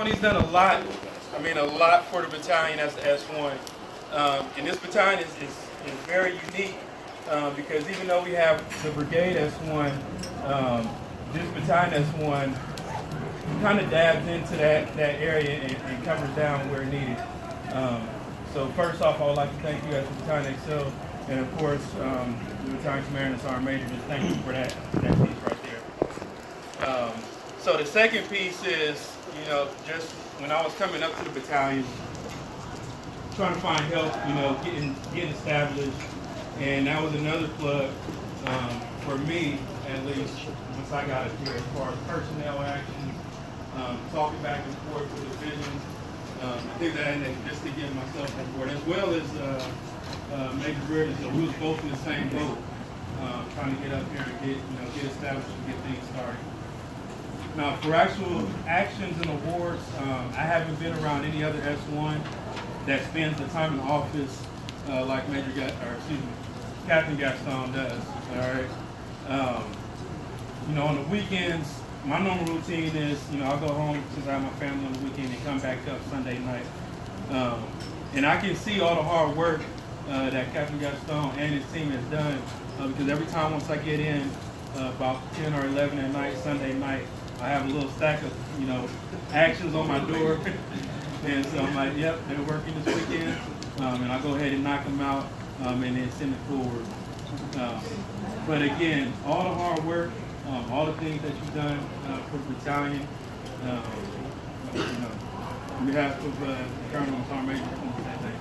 He's done a lot. I mean, a lot for the battalion as the S1. And this battalion is very unique because even though we have the brigade S1, this battalion S1 kind of dabs into that area and covers down where needed. So first off, I would like to thank you as the Battalion Excel, and of course, the Battalion Commander and Sergeant Major. Just thank you for that piece right there. So the second piece is, just when I was coming up to the battalion, trying to find help, getting established, and that was another plug for me, at least, once I got up here, as far as personnel actions, talking back and forth with the divisions, things that, and just to get myself on board, as well as Major Reardon. So we was both in the same boat, trying to get up here and get established and get things started. Now, for actual actions and awards, I haven't been around any other S1 that spends the time in the office like Captain Gaston does. All right. On the weekends, my normal routine is, I'll go home since I have my family on the weekend and come back up Sunday night. And I can see all the hard work that Captain Gaston and his team has done because every time once I get in, about 10 or 11 at night, Sunday night, I have a little stack of, actions on my door. And so I'm like, yep, they're working this weekend. And I go ahead and knock them out and then send it forward. But again, all the hard work, all the things that you've done for the battalion, on behalf of the Colonel and Sergeant Major, I want to say thank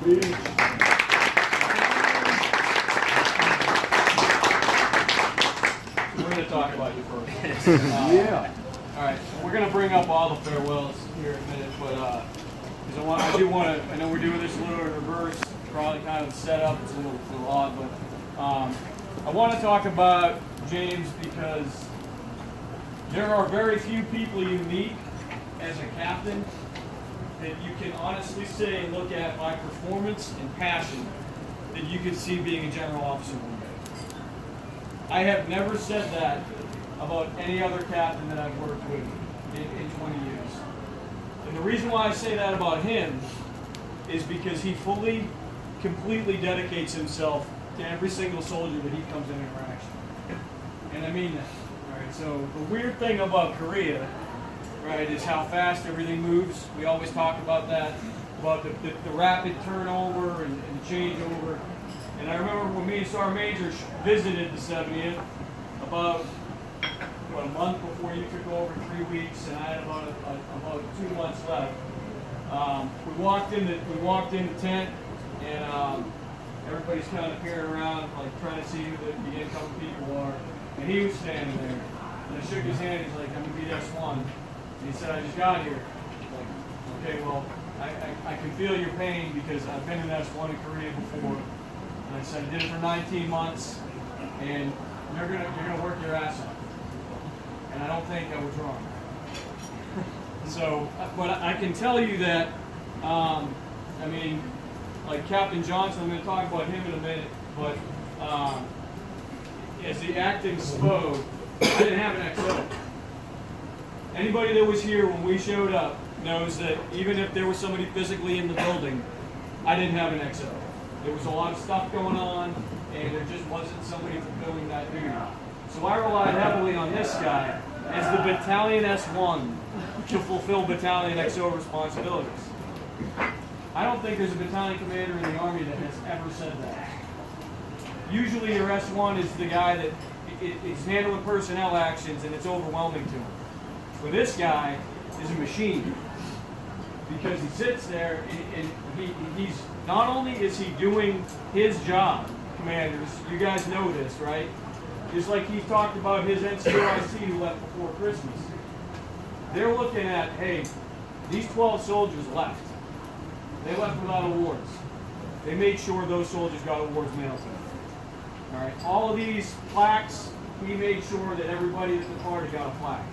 you. We're going to talk about you first. Yeah. All right. So we're going to bring up all the farewells here in a minute, but I know we're doing this a little in reverse, probably kind of set up. It's a little odd, but I want to talk about James because there are very few people you meet as a captain that you can honestly say and look at my performance and passion that you could see being a general officer one day. I have never said that about any other captain that I've worked with in 20 years. And the reason why I say that about him is because he fully, completely dedicates himself to every single soldier that he comes in interaction. And I mean that. All right. So the weird thing about Korea, right, is how fast everything moves. We always talk about that, about the rapid turnover and the changeover. And I remember when me and Sergeant Major visited the 70th, about a month before you took over, 3 weeks, and I had about 2 months left. We walked in the tent, and everybody's kind of peering around, like trying to see who the incoming people are. And he was standing there, and I shook his hand. He's like, "I'm gonna be S1," and he said, "I just got here." Like, okay, well, I can feel your pain because I've been in S1 in Korea before. And I said, I did it for 19 months, and you're gonna work your ass off. And I don't think I was wrong. So, but I can tell you that, like Captain Johnson, I'm going to talk about him in a minute, but as the acting SPO, I didn't have an XO. Anybody that was here when we showed up knows that even if there was somebody physically in the building, I didn't have an XO. There was a lot of stuff going on, and there just wasn't somebody fulfilling that duty. So I relied heavily on this guy as the Battalion S1 to fulfill Battalion XO responsibilities. I don't think there's a battalion commander in the Army that has ever said that. Usually your S1 is the guy that is handling personnel actions and it's overwhelming to him. But this guy is a machine because he sits there and he's not only is he doing his job, commanders, you guys know this, right? Just like he talked about his NCOIC who left before Christmas. They're looking at, hey, these 12 soldiers left. They left without awards. They made sure those soldiers got awards mailed to them. All right. All of these plaques, he made sure that everybody at the party got a plaque.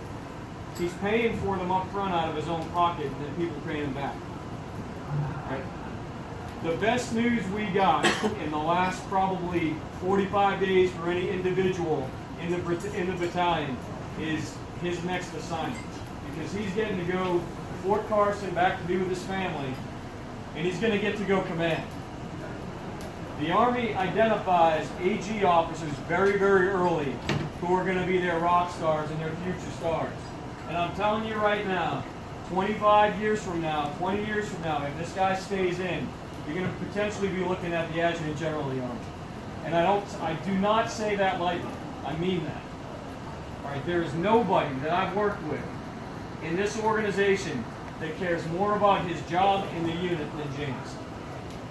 He's paying for them up front out of his own pocket, and then people paying them back. All right. The best news we got in the last probably 45 days for any individual in the battalion is his next assignment. because he's getting to go to Fort Carson back to be with his family, and he's going to get to go command. The Army identifies AG officers very, very early who are going to be their rock stars and their future stars. And I'm telling you right now, 25 years from now, 20 years from now, if this guy stays in, you're going to potentially be looking at the Adjutant General of the Army. And I do not say that lightly. I mean that. All right, there is nobody that I've worked with in this organization that cares more about his job in the unit than James.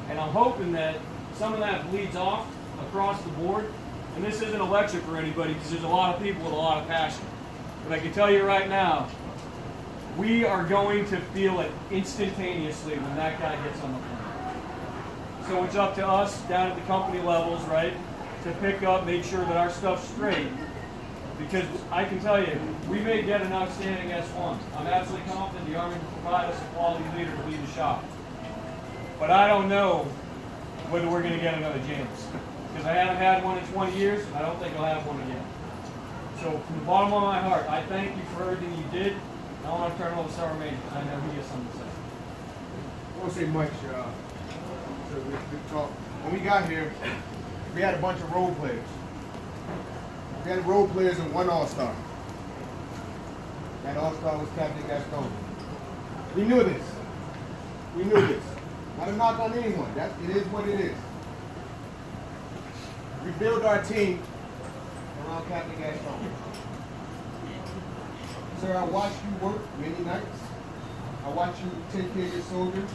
And I'm hoping that some of that bleeds off across the board. And this isn't a lecture for anybody because there's a lot of people with a lot of passion. But I can tell you right now, we are going to feel it instantaneously when that guy gets on the plane. So it's up to us down at the company levels, right, to pick up, make sure that our stuff's straight. Because I can tell you, we may get an outstanding S1. I'm absolutely confident the Army will provide us a quality leader to lead the shop. But I don't know whether we're going to get another James. Because I haven't had one in 20 years, and I don't think I'll have one again. So from the bottom of my heart, I thank you for everything you did. I want to turn it over to Sergeant Major, because I know he has something to say. I won't say much. So we talked. When we got here, we had a bunch of role players. We had role players and one all-star. That all-star was Captain Gaston. We knew this. We knew this. Not a knock on anyone. It is what it is. We build our team around Captain Gaston. Sir, I watched you work many nights. I watched you take care of your soldiers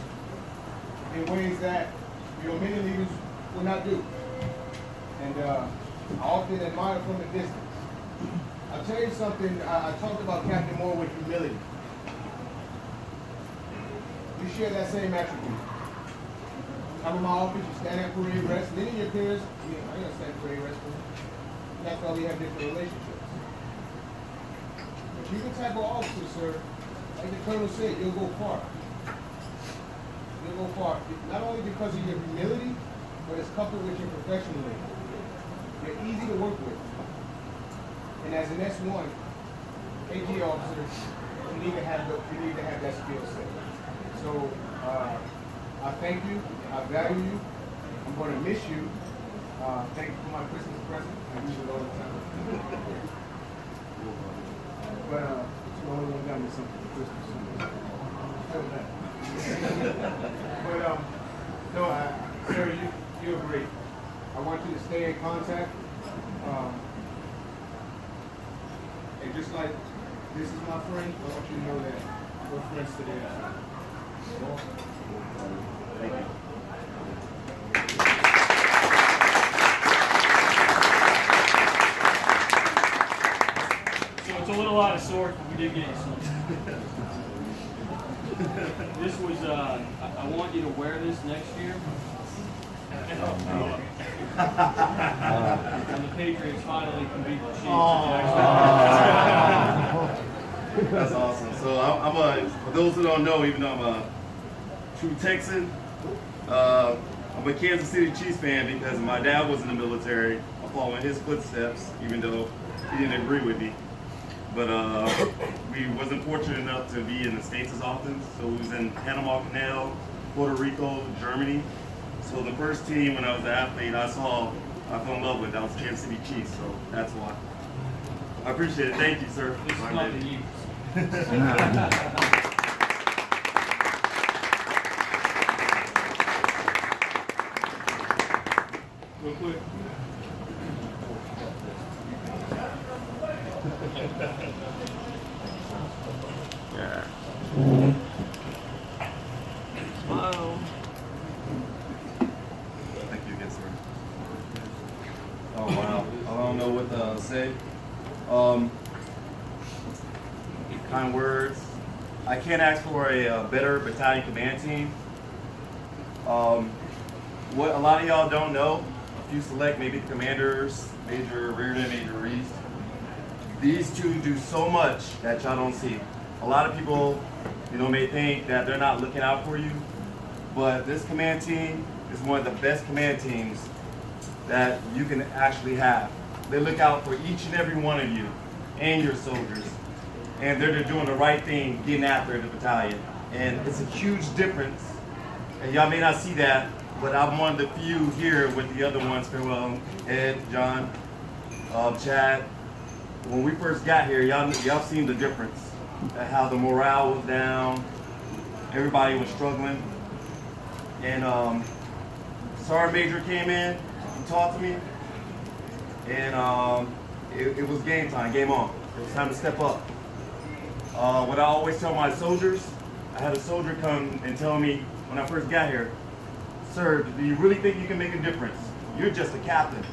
in ways that many leaders will not do. And I often admire from a distance. I'll tell you something. I talked about Captain Moore with humility. You share that same attribute. Come in my office, you stand at parade rest. Many of your peers, I ain't gonna stand at parade rest for them. That's why we have different relationships. But you're the type of officer, sir, like the Colonel said, you'll go far. You'll go far. Not only because of your humility, but it's coupled with your professionalism. You're easy to work with. And as an S1, AG officer, you need to have that skill set. So I thank you. I value you. I'm going to miss you. Thank you for my Christmas present. I use it all the time. But you only one got me something for Christmas. Feel that. But no, sir, you're great. I want you to stay in contact. And just like this is my friend, I want you to know that we're friends today. Thank you. So it's a little out of sorts, but we did get you something. This was, I want you to wear this next year. And the Patriots finally can beat the Chiefs. That's awesome. So for those who don't know, even though I'm a true Texan, I'm a Kansas City Chiefs fan because my dad was in the military. I'm following his footsteps, even though he didn't agree with me. But we wasn't fortunate enough to be in the States as often. So we was in Panama Canal, Puerto Rico, Germany. So the first team when I was an athlete I fell in love with, that was Kansas City Chiefs. So that's why. I appreciate it. Thank you, sir. This is not the youth. Real quick. Yeah. Smile. Thank you again, sir. Oh wow. I don't know what to say. Kind words. I can't ask for a better battalion command team. What a lot of y'all don't know, if you select maybe the commanders, Major Reardon, Major Reese, these two do so much that y'all don't see. A lot of people, may think that they're not looking out for you, but this command team is one of the best command teams that you can actually have. They look out for each and every one of you and your soldiers. and they're doing the right thing, getting after the battalion. And it's a huge difference. And y'all may not see that, but I'm one of the few here with the other ones, farewell, Ed, John, Chad. When we first got here, y'all seen the difference, how the morale was down, everybody was struggling. And Sergeant Major came in and talked to me, and it was game time, game on. It was time to step up. What I always tell my soldiers, I had a soldier come and tell me when I first got here, "Sir, do you really think you can make a difference? You're just a captain."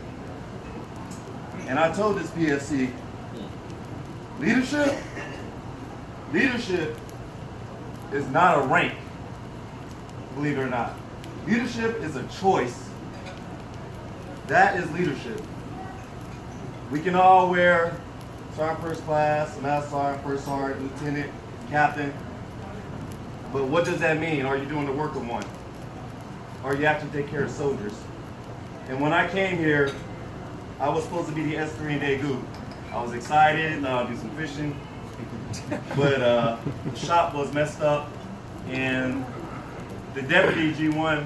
And I told this PFC, leadership is not a rank, believe it or not. Leadership is a choice. That is leadership. We can all wear sergeant first class, master sergeant, first sergeant, lieutenant, captain. But what does that mean? Are you doing the work of one? Are you actually take care of soldiers? And when I came here, I was supposed to be the S3 and Daegu. I was excited, do some fishing, but the shop was messed up, and the deputy G1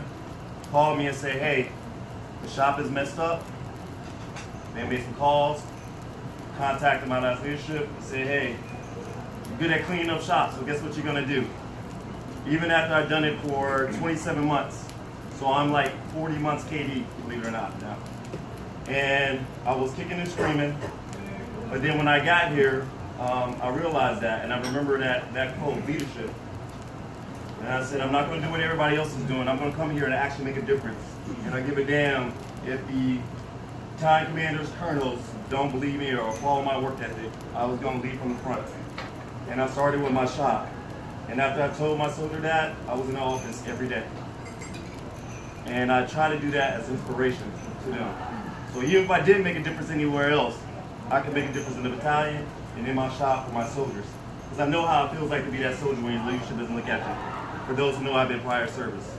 called me and said, "Hey, the shop is messed up." They made some calls, contacted my last leadership, and said, "Hey, you're good at cleaning up shops, so guess what you're gonna do?" Even after I've done it for 27 months, so I'm like 40 months KD, believe it or not now. And I was kicking and screaming, but then when I got here, I realized that, and I remember that quote, leadership. And I said, I'm not going to do what everybody else is doing. I'm going to come here and actually make a difference. And I give a damn if the battalion commanders, colonels don't believe me or follow my work ethic. I was going to lead from the front. And I started with my shop. And after I told my soldier that, I was in the office every day. And I try to do that as inspiration to them. So even if I didn't make a difference anywhere else, I can make a difference in the battalion and in my shop for my soldiers. Because I know how it feels like to be that soldier when your leadership doesn't look at you. For those who know I've been prior service.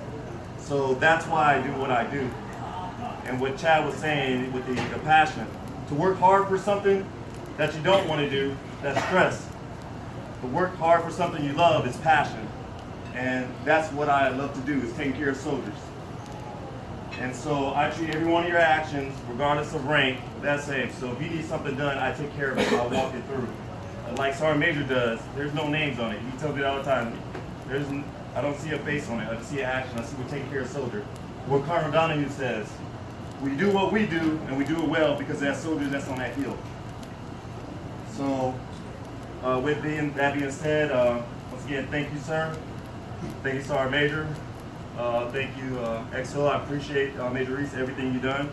So that's why I do what I do. And what Chad was saying with the passion, to work hard for something that you don't want to do, that's stress. To work hard for something you love is passion. And that's what I love to do, is taking care of soldiers. And so I treat every one of your actions, regardless of rank, that's safe. So if you need something done, I take care of it. I'll walk it through. Like Sergeant Major does, there's no names on it. He tells me that all the time. I don't see a face on it. I just see an action. I see we're taking care of soldier. What Colonel Donahue says, we do what we do, and we do it well because there's soldiers that's on that field. So with that being said, once again, thank you, sir. Thank you, Sergeant Major. Thank you, XO. I appreciate Major Reese, everything you've done.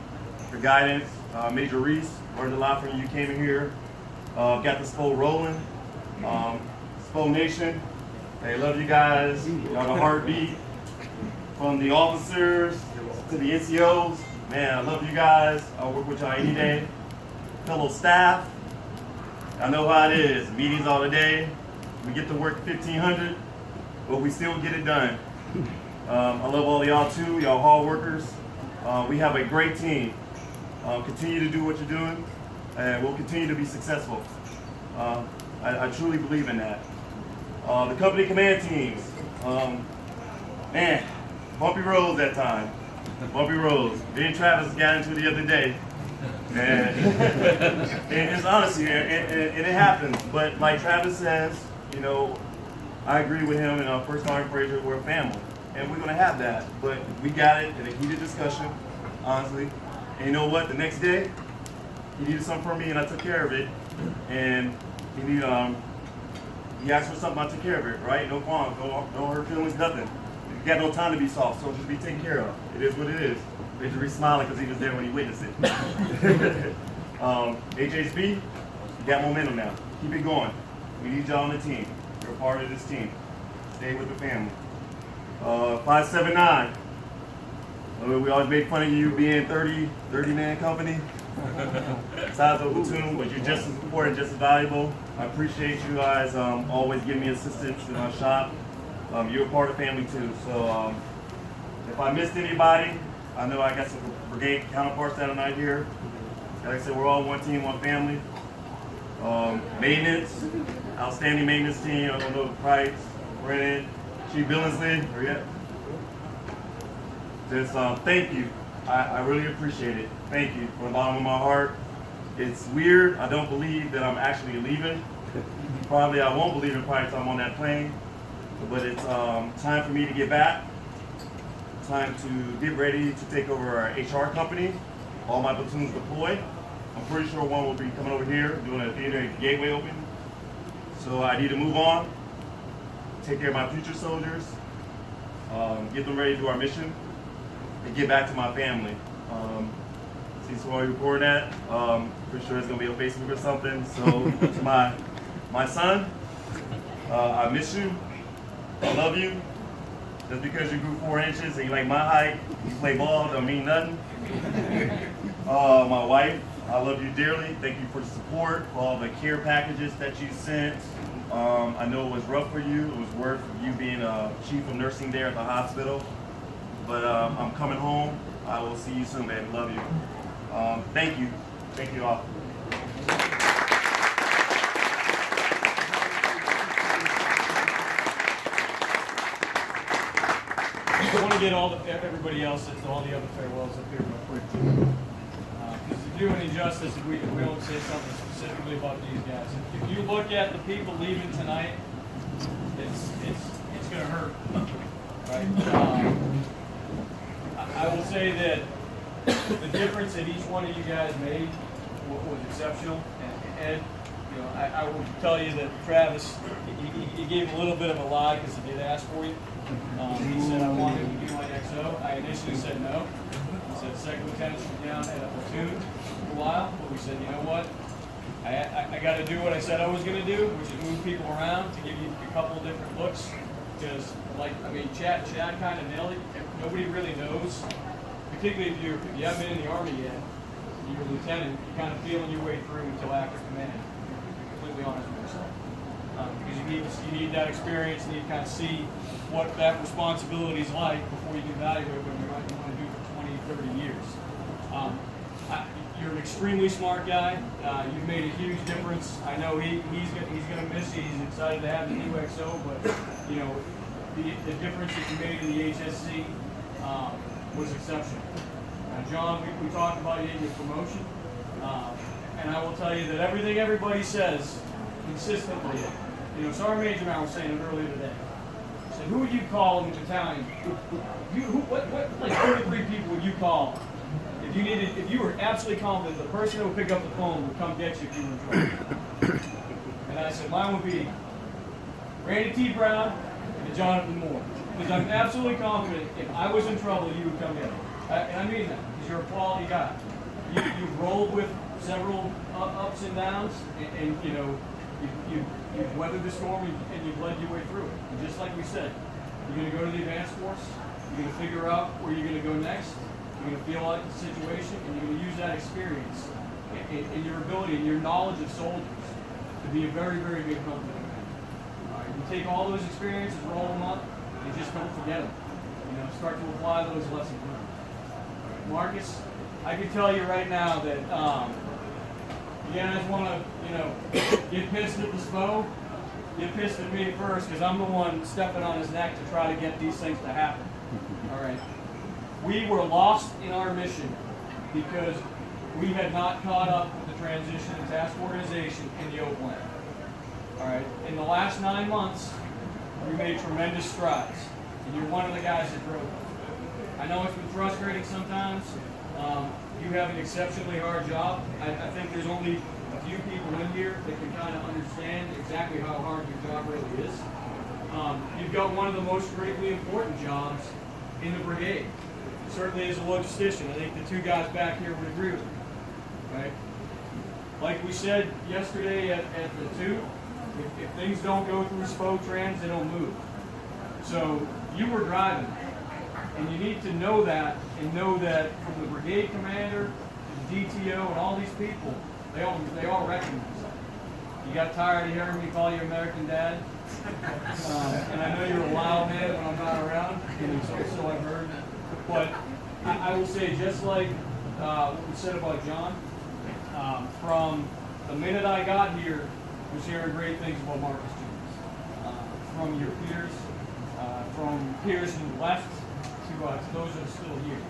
Your guidance. Major Reese, learned a lot from you. You came in here, got the SPO rolling. SPO Nation, I love you guys. Y'all the heartbeat. From the officers to the NCOs, man, I love you guys. I'll work with y'all any day. Fellow staff, I know how it is. Meetings all the day. We get to work 1,500, but we still get it done. I love all of y'all too, y'all hard workers. We have a great team. Continue to do what you're doing, and we'll continue to be successful. I truly believe in that. The company command teams, man, bumpy roads that time. Bumpy roads. Me and Travis got into it the other day. And it's honestly, and it happens. But like Travis says, you know, I agree with him, and First Sergeant Frazier, we're a family. And we're going to have that. But we got it in a heated discussion, honestly. And you know what? The next day, he needed something from me, and I took care of it. And he asked for something, I took care of it, right? No qualms, no hurt feelings, nothing. You got no time to be soft, so just be taken care of. It is what it is. Major Reese smiling because he was there when he witnessed it. HHB, you got momentum now. Keep it going. We need y'all on the team. You're a part of this team. Stay with the family. 579. We always make fun of you being 30-man company. Size of a platoon, but you're just as important, just as valuable. I appreciate you guys always giving me assistance in my shop. You're a part of the family too. So if I missed anybody, I know I got some brigade counterparts that are not here. Like I said, we're all one team, one family. Maintenance, outstanding maintenance team. I don't know Price, Brennan, Chief Billingsley, where you at? Just thank you. I really appreciate it. Thank you from the bottom of my heart. It's weird. I don't believe that I'm actually leaving. Probably I won't believe it probably until I'm on that plane. But it's time for me to get back. Time to get ready to take over our HR company. All my platoons deploy. I'm pretty sure one will be coming over here doing a theater gateway open. So I need to move on, take care of my future soldiers, get them ready to do our mission, and get back to my family. See somebody reporting that. Pretty sure it's gonna be on Facebook or something. So to my son, I miss you. I love you. Just because you grew 4 inches and you like my height, you play ball, don't mean nothing. My wife, I love you dearly. Thank you for the support, for all the care packages that you sent. I know it was rough for you. It was worth you being a chief of nursing there at the hospital. But I'm coming home. I will see you soon, baby. Love you. Thank you. Thank you all. I want to get everybody else and all the other farewells up here real quick. Because to do any justice, if we don't say something specifically about these guys. If you look at the people leaving tonight, it's going to hurt, right? I will say that the difference that each one of you guys made was exceptional. And Ed, you know, I will tell you that Travis, he gave a little bit of a lie because he did ask for you. He said, I wanted to be my XO. I initially said no. He said, second lieutenant should be down at a platoon for a while. But we said, you know what? I got to do what I said I was going to do, which is move people around to give you a couple of different looks. Because, Chad kind of nailed it. Nobody really knows, particularly if you haven't been in the Army yet, you're a lieutenant, you're kind of feeling your way through until after command. Completely honest with yourself. Because you need that experience, and you kind of see what that responsibility is like before you can evaluate what you might want to do for 20, 30 years. You're an extremely smart guy. You've made a huge difference. I know he's going to miss you. He's excited to have the new XO, but you know the difference that you made in the HSC was exceptional. John, we talked about you getting your promotion, and I will tell you that everything everybody says consistently. You know, Sergeant Major Mount was saying it earlier today. He said, who would you call in the battalion? What like 33 people would you call if you were absolutely confident the person who would pick up the phone would come get you if you were in trouble? And I said, mine would be Randy T. Brown and Jonathan Moore. Because I'm absolutely confident if I was in trouble, you would come get me. And I mean that, because you're a quality guy. You've rolled with several ups and downs, and you know, you've weathered the storm and you've led your way through it. And just like we said, you're going to go to the advanced force, you're going to figure out where you're going to go next, you're going to feel out the situation, and you're going to use that experience and your ability and your knowledge of soldiers to be a very, very good company. You take all those experiences, roll them up, and just don't forget them. You know, start to apply those lessons learned. Marcus, I can tell you right now that you guys want to, you know, get pissed at the SPO, get pissed at me first, because I'm the one stepping on his neck to try to get these things to happen. All right. We were lost in our mission because we had not caught up with the transition and task organization in the Oakland. All right. In the last 9 months, we made tremendous strides, and you're one of the guys that drove it. I know it's been frustrating sometimes. You have an exceptionally hard job. I think there's only a few people in here that can kind of understand exactly how hard your job really is. You've got one of the most critically important jobs in the brigade. Certainly as a logistician, I think the two guys back here would agree with me. Right? Like we said yesterday at the 2, if things don't go through SPO trans, they don't move. So you were driving, and you need to know that, and know that from the brigade commander to the DTO and all these people, they all recognize that. You got tired of hearing me call you American Dad, and I know you're a wild man when I'm not around, and so I've heard. But I will say, just like what we said about John, from the minute I got here, was hearing great things about Marcus Jones from your peers, from peers who left to those that are still here.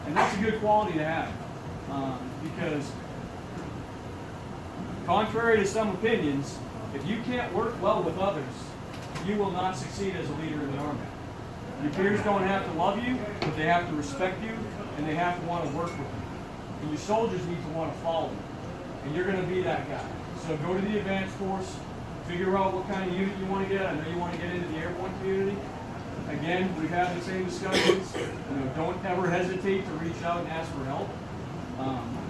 And that's a good quality to have, because contrary to some opinions, if you can't work well with others, you will not succeed as a leader in the Army. Your peers don't have to love you, but they have to respect you, and they have to want to work with you. And your soldiers need to want to follow you. And you're going to be that guy. So go to the advanced course, figure out what kind of unit you want to get. I know you want to get into the airborne community. Again, we've had the same discussions. Don't ever hesitate to reach out and ask for help.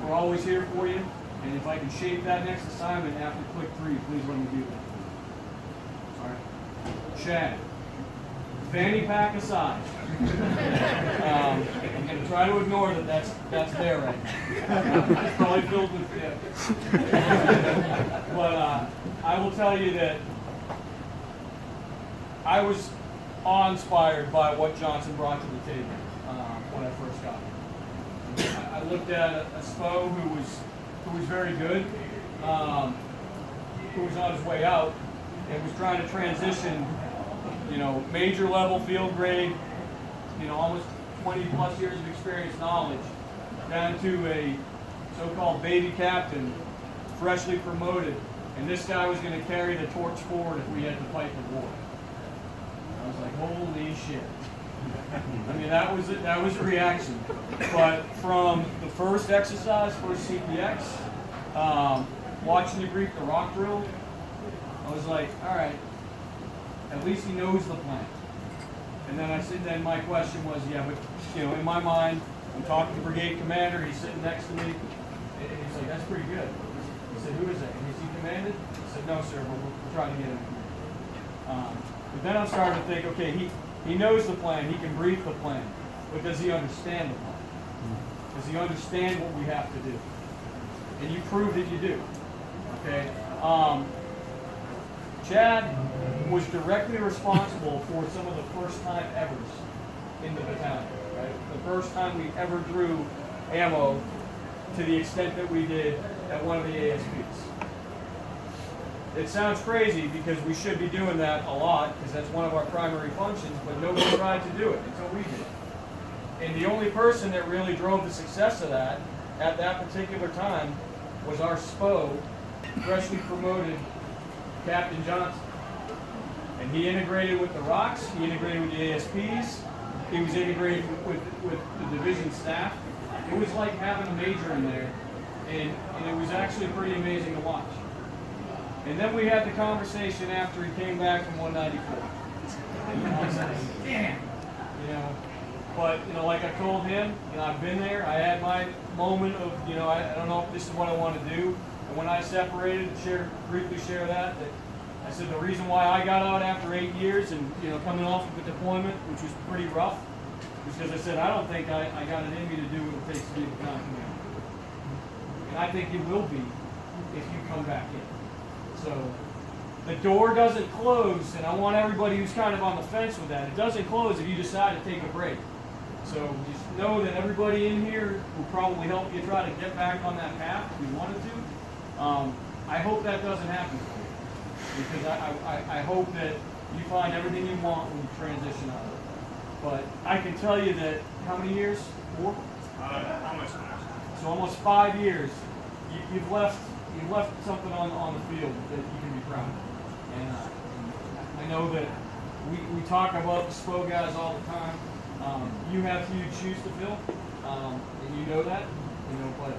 We're always here for you. And if I can shape that next assignment after click 3, please let me do that. All right. Chad, fanny pack aside. I'm going to try to ignore that's there right now. It's probably filled with dip. But I will tell you that I was awe-inspired by what Johnson brought to the table when I first got him. I looked at a SPO who was very good, who was on his way out and was trying to transition, major level field grade, almost 20 plus years of experience, knowledge, down to a so-called baby captain, freshly promoted, and this guy was going to carry the torch forward if we had to fight the war. I was like, holy shit. I mean, that was a reaction. But from the first exercise, first CPX, watching you brief the rock drill, I was like, all right, at least he knows the plan. And then my question was, yeah, but in my mind, I'm talking to the brigade commander, he's sitting next to me, and he's like, that's pretty good. He said, who is that? And is he commanded? I said, no, sir, but we're trying to get him. But then I'm starting to think, okay, he knows the plan, he can brief the plan, but does he understand the plan? Does he understand what we have to do? And you prove that you do. Okay. Chad was directly responsible for some of the first-time evers in the battalion. Right? The first time we ever drew ammo to the extent that we did at one of the ASPs. It sounds crazy because we should be doing that a lot because that's one of our primary functions, but nobody tried to do it until we did. And the only person that really drove the success of that at that particular time was our SPO, freshly promoted Captain Johnson. And he integrated with the rocks, he integrated with the ASPs, he was integrated with the division staff. It was like having a major in there, and it was actually pretty amazing to watch. And then we had the conversation after he came back from 194. And I was like, damn, But, like I told him, I've been there. I had my moment of, I don't know if this is what I want to do. And when I separated, briefly share that I said the reason why I got out after 8 years and, coming off of a deployment, which was pretty rough, was because I said, I don't think I got it in me to do what it takes to be a battalion commander. And I think it will be if you come back in. So the door doesn't close, and I want everybody who's kind of on the fence with that, it doesn't close if you decide to take a break. So just know that everybody in here will probably help you try to get back on that path if you wanted to. I hope that doesn't happen for you, because I hope that you find everything you want when you transition out of it. But I can tell you that, how many years? 4? Almost. So almost 5 years, you've left something on the field that you can be proud of. And I know that we talk about the SPO guys all the time. You have huge shoes to fill, and you know that, but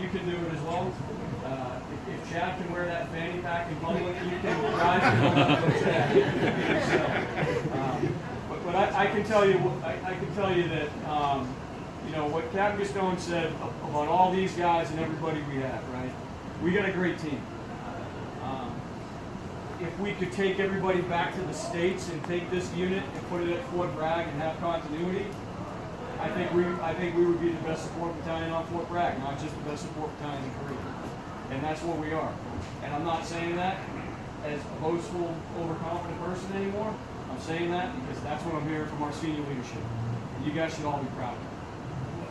you can do it as well. If Chad can wear that fanny pack in public, you can rise to Chad. But I can tell you, that what Captain Stone said about all these guys and everybody we have, right? We got a great team. If we could take everybody back to the States and take this unit and put it at Fort Bragg and have continuity, I think we would be the best support battalion on Fort Bragg, not just the best support battalion in Korea. And that's what we are. And I'm not saying that as a boastful, overconfident person anymore. I'm saying that because that's what I'm hearing from our senior leadership. And you guys should all be proud of it.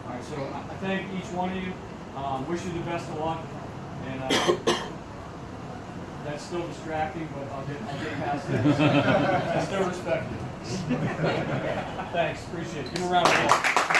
All right, so I thank each one of you. Wish you the best of luck. And That's still distracting, but I'll get past that. I still respect it. Thanks, appreciate it. Give him a round of applause.